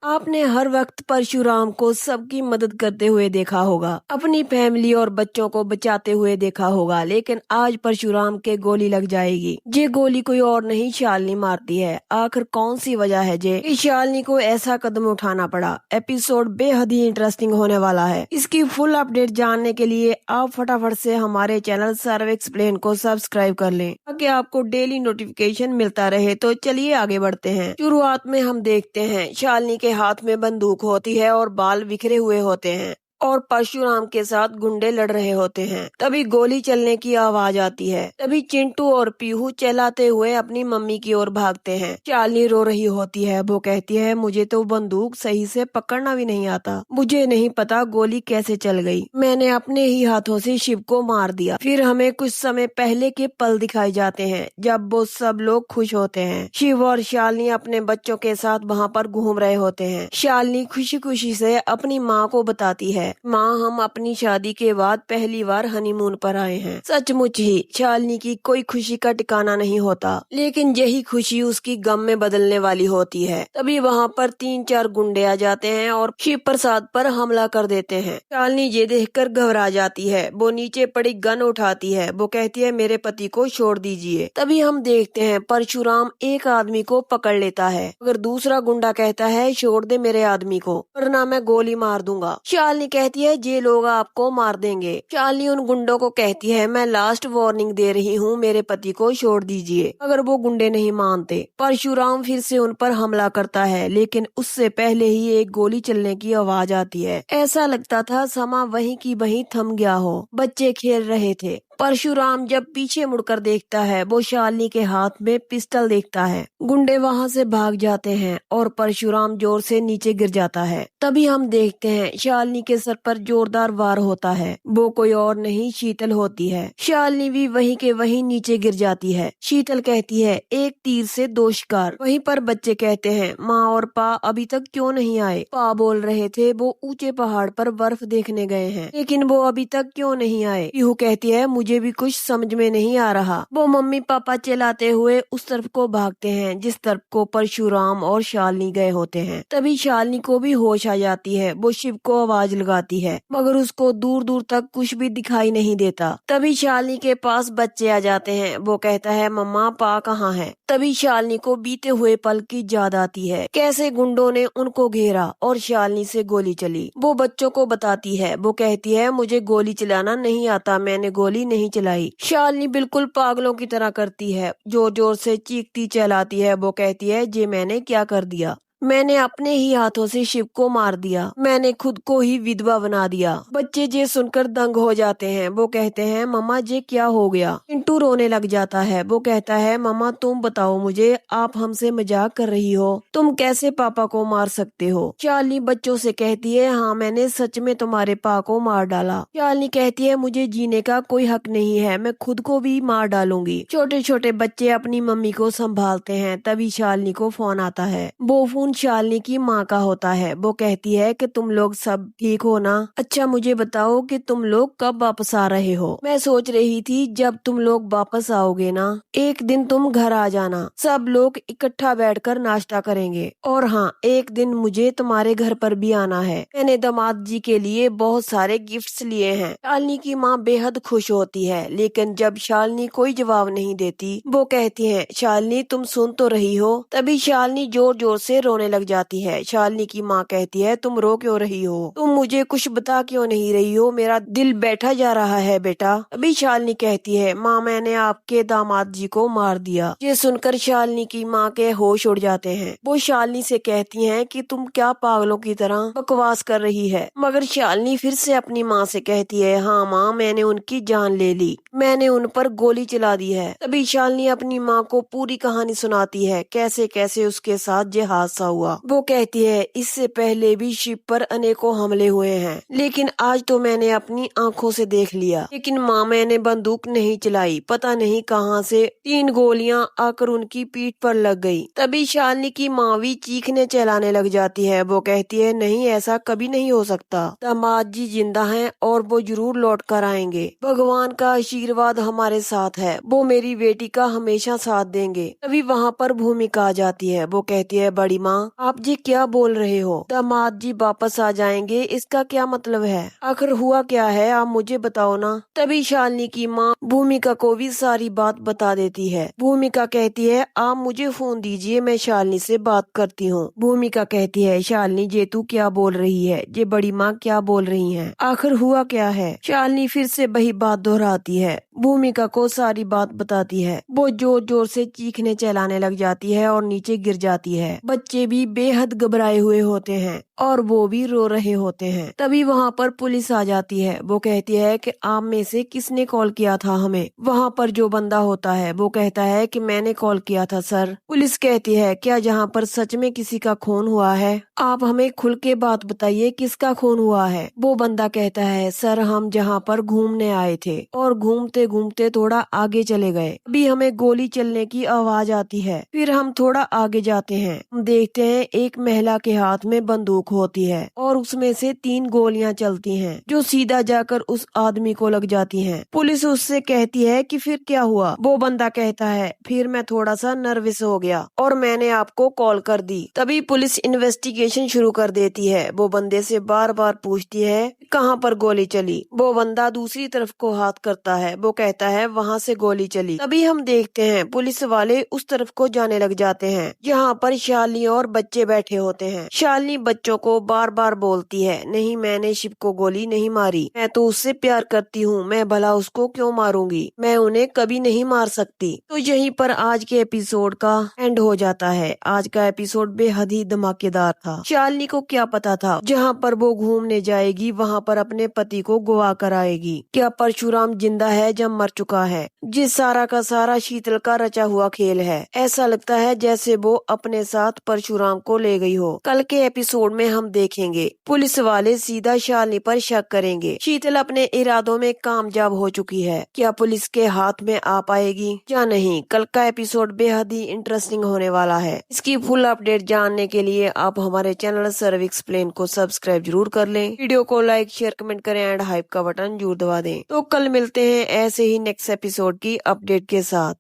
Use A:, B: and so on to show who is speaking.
A: आपने हर वक्त परशुराम को सबकी मदद करते हुए देखा होगा, अपनी फैमिली और बच्चों को बचाते हुए देखा होगा, लेकिन आज परशुराम के गोली लग जाएगी। ये गोली कोई और नहीं, शालिनी मारती है। आखिर कौन सी वजह है जे कि शालिनी को ऐसा कदम उठाना पड़ा? एपिसोड बेहद ही इंटरेस्टिंग होने वाला है। इसकी फुल अपडेट जानने के लिए आप फटाफट से हमारे चैनल सर्वे एक्सप्लेन को सब्सक्राइब कर लें ताकि आपको डेली नोटिफिकेशन मिलता रहे। तो चलिए आगे बढ़ते हैं। शुरुआत में हम देखते हैं शालिनी के हाथ में बंदूक होती है और बाल बिखरे हुए होते हैं और परशुराम के साथ गुंडे लड़ रहे होते हैं। तभी गोली चलने की आवाज आती है। तभी चिंटू और पीहू चलाते हुए अपनी मम्मी की ओर भागते हैं। शालिनी रो रही होती है। वो कहती है, मुझे तो बंदूक सही से पकड़ना भी नहीं आता, मुझे नहीं पता गोली कैसे चल गई। मैंने अपने ही हाथों से शिव को मार दिया। फिर हमें कुछ समय पहले के पल दिखाए जाते हैं जब वो सब लोग खुश होते हैं। शिव और शालिनी अपने बच्चों के साथ वहाँ पर घूम रहे होते हैं। शालिनी खुशी खुशी से अपनी माँ को बताती है, माँ, हम अपनी शादी के बाद पहली बार हनीमून पर आए हैं। सचमुच ही शालिनी की कोई खुशी का ठिकाना नहीं होता, लेकिन यही खुशी उसकी गम में बदलने वाली होती है। तभी वहाँ पर 3-4 गुंडे आ जाते हैं और शिव प्रसाद पर हमला कर देते हैं। शालिनी ये देखकर घबरा जाती है। वो नीचे पड़ी गन उठाती है। वो कहती है, मेरे पति को छोड़ दीजिए। तभी हम देखते हैं परशुराम एक आदमी को पकड़ लेता है, मगर दूसरा गुंडा कहता है, छोड़ दे मेरे आदमी को वरना मैं गोली मार दूंगा। शालिनी कहती है, ये लोग आपको मार देंगे। शालिनी उन गुंडों को कहती है, मैं लास्ट वार्निंग दे रही हूँ, मेरे पति को छोड़ दीजिए। अगर वो गुंडे नहीं मानते, परशुराम फिर से उन पर हमला करता है, लेकिन उससे पहले ही एक गोली चलने की आवाज आती है। ऐसा लगता था समा वहीं की वहीं थम गया हो। बच्चे खेल रहे थे। परशुराम जब पीछे मुड़कर देखता है, वो शालिनी के हाथ में पिस्टल देखता है। गुंडे वहां से भाग जाते हैं और परशुराम जोर से नीचे गिर जाता है। तभी हम देखते हैं शालिनी के सर पर जोरदार वार होता है। वो कोई और नहीं, शीतल होती है। शालिनी भी वहीं के वहीं नीचे गिर जाती है। शीतल कहती है, एक तीर से 2 शिकार। वहीं पर बच्चे कहते हैं, माँ और पा अभी तक क्यों नहीं आए? पा बोल रहे थे वो ऊंचे पहाड़ पर बर्फ देखने गए हैं, लेकिन वो अभी तक क्यों नहीं आए? पीहू कहती है, मुझे भी कुछ समझ में नहीं आ रहा। वो मम्मी पापा चलाते हुए उस तरफ को भागते हैं जिस तरफ को परशुराम और शालिनी गए होते हैं। तभी शालिनी को भी होश आ जाती है। वो शिव को आवाज लगाती है, मगर उसको दूर दूर तक कुछ भी दिखाई नहीं देता। तभी शालिनी के पास बच्चे आ जाते हैं। वो कहता है, मम्मा, पा कहाँ है? तभी शालिनी को बीते हुए पल की याद आती है, कैसे गुंडों ने उनको घेरा और शालिनी से गोली चली। वो बच्चों को बताती है। वो कहती है, मुझे गोली चलाना नहीं आता, मैंने गोली नहीं चलाई। शालिनी बिल्कुल पागलों की तरह करती है, जोर जोर से चीखती चलाती है। वो कहती है, ये मैंने क्या कर दिया? मैंने अपने ही हाथों से शिव को मार दिया, मैंने खुद को ही विधवा बना दिया। बच्चे ये सुनकर दंग हो जाते हैं। वो कहते हैं, मम्मा, ये क्या हो गया? चिंटू रोने लग जाता है। वो कहता है, मम्मा, तुम बताओ मुझे, आप हमसे मजाक कर रही हो? तुम कैसे पापा को मार सकते हो? शालिनी बच्चों से कहती है, हाँ, मैंने सच में तुम्हारे पा को मार डाला। शालिनी कहती है, मुझे जीने का कोई हक नहीं है, मैं खुद को भी मार डालूंगी। छोटे छोटे बच्चे अपनी मम्मी को संभालते हैं। तभी शालिनी को फोन आता है। वो फोन शालिनी की माँ का होता है। वो कहती है कि तुम लोग सब ठीक हो ना? अच्छा, मुझे बताओ कि तुम लोग कब वापस आ रहे हो? मैं सोच रही थी जब तुम लोग वापस आओगे ना, एक दिन तुम घर आ जाना, सब लोग इकट्ठा बैठकर नाश्ता करेंगे। और हाँ, एक दिन मुझे तुम्हारे घर पर भी आना है। मैंने दामाद जी के लिए बहुत सारे गिफ्ट्स लिए हैं। शालिनी की माँ बेहद खुश होती है, लेकिन जब शालिनी कोई जवाब नहीं देती, वो कहती है, शालिनी, तुम सुन तो रही हो? तभी शालिनी जोर जोर से रोने लग जाती है। शालिनी की माँ कहती है, तुम रो क्यों रही हो? तुम मुझे कुछ बता क्यों नहीं रही हो? मेरा दिल बैठा जा रहा है बेटा। अभी शालिनी कहती है, माँ, मैंने आपके दामाद जी को मार दिया। ये सुनकर शालिनी की माँ के होश उड़ जाते हैं। वो शालिनी से कहती हैं कि तुम क्या पागलों की तरह बकवास कर रही है? मगर शालिनी फिर से अपनी माँ से कहती है, हाँ माँ, मैंने उनकी जान ले ली, मैंने उन पर गोली चला दी है। तभी शालिनी अपनी माँ को पूरी कहानी सुनाती है, कैसे कैसे उसके साथ ये हादसा हुआ। वो कहती है, इससे पहले भी शिव पर अनेकों हमले हुए हैं, लेकिन आज तो मैंने अपनी आंखों से देख लिया। लेकिन माँ, मैंने बंदूक नहीं चलाई, पता नहीं कहां से 3 गोलियां आकर उनकी पीठ पर लग गई। तभी शालिनी की माँ भी चीखने चिल्लाने लग जाती है। वो कहती है, नहीं, ऐसा कभी नहीं हो सकता, दामाद जी जिंदा हैं और वो जरूर लौट कर आएंगे। भगवान का आशीर्वाद हमारे साथ है, वो मेरी बेटी का हमेशा साथ देंगे। तभी वहाँ पर भूमिका आ जाती है। वो कहती है, बड़ी माँ, माँ, आप जी क्या बोल रहे हो? दामाद जी वापस आ जाएंगे, इसका क्या मतलब है? आखिर हुआ क्या है, आप मुझे बताओ ना। तभी शालिनी की माँ भूमिका को भी सारी बात बता देती है। भूमिका कहती है, आप मुझे फोन दीजिए, मैं शालिनी से बात करती हूँ। भूमिका कहती है, शालिनी जे तू क्या बोल रही है? जे बड़ी माँ क्या बोल रही है? आखिर हुआ क्या है? शालिनी फिर से वही बात दोहराती है, भूमिका को सारी बात बताती है। वो जोर जोर से चीखने चिल्लाने लग जाती है और नीचे गिर जाती है। बच्चे भी बेहद घबराए हुए होते हैं और वो भी रो रहे होते हैं। तभी वहाँ पर पुलिस आ जाती है। वो कहती है कि आप में से किसने कॉल किया था हमें? वहाँ पर जो बंदा होता है वो कहता है कि मैंने कॉल किया था सर। पुलिस कहती है, क्या जहाँ पर सच में किसी का खून हुआ है? आप हमें खुल के बात बताइए, किसका खून हुआ है? वो बंदा कहता है, सर हम जहाँ पर घूमने आए थे और घूमते घूमते थोड़ा आगे चले गए, अभी हमें गोली चलने की आवाज आती है। फिर हम थोड़ा आगे जाते हैं, हम देखते हैं एक महिला के हाथ में बंदूक होती है और उसमें से 3 गोलियां चलती हैं जो सीधा जाकर उस आदमी को लग जाती हैं। पुलिस उससे कहती है कि फिर क्या हुआ? वो बंदा कहता है, फिर मैं थोड़ा सा नर्वस हो गया और मैंने आपको कॉल कर दी। तभी पुलिस इन्वेस्टिगेशन शुरू कर देती है। वो बंदे से बार बार पूछती है कहाँ पर गोली चली। वो बंदा दूसरी तरफ को हाथ करता है, वो कहता है वहाँ से गोली चली। तभी हम देखते हैं पुलिस वाले उस तरफ को जाने लग जाते हैं जहाँ पर शालिनी और बच्चे बैठे होते हैं। शालिनी बच्चों को बार बार बोलती है, नहीं मैंने शिव को गोली नहीं मारी, मैं तो उससे प्यार करती हूँ, मैं भला उसको क्यों मारूंगी, मैं उन्हें कभी नहीं मार सकती। तो यहीं पर आज के एपिसोड का एंड हो जाता है। आज का एपिसोड बेहद ही धमाकेदार था। शालिनी को क्या पता था जहाँ पर वो घूमने जाएगी वहाँ पर अपने पति को गवा कर आएगी। क्या परशुराम जिंदा है जब मर चुका है? जिस सारा का सारा शीतल का रचा हुआ खेल है। ऐसा लगता है जैसे वो अपने साथ परशुराम को ले गई हो। कल के एपिसोड में हम देखेंगे पुलिस वाले सीधा शालिनी पर शक करेंगे। शीतल अपने इरादों में कामयाब हो चुकी है, क्या पुलिस के हाथ में आ पाएगी या नहीं? कल का एपिसोड बेहद ही इंटरेस्टिंग होने वाला है। इसकी फुल अपडेट जानने के लिए आप हमारे चैनल सर्व एक्सप्लेन को सब्सक्राइब जरूर कर लें। वीडियो को लाइक शेयर कमेंट करें एंड हाइप का बटन जरूर दबा दें। तो कल मिलते हैं ऐसे ही नेक्स्ट एपिसोड की अपडेट के साथ।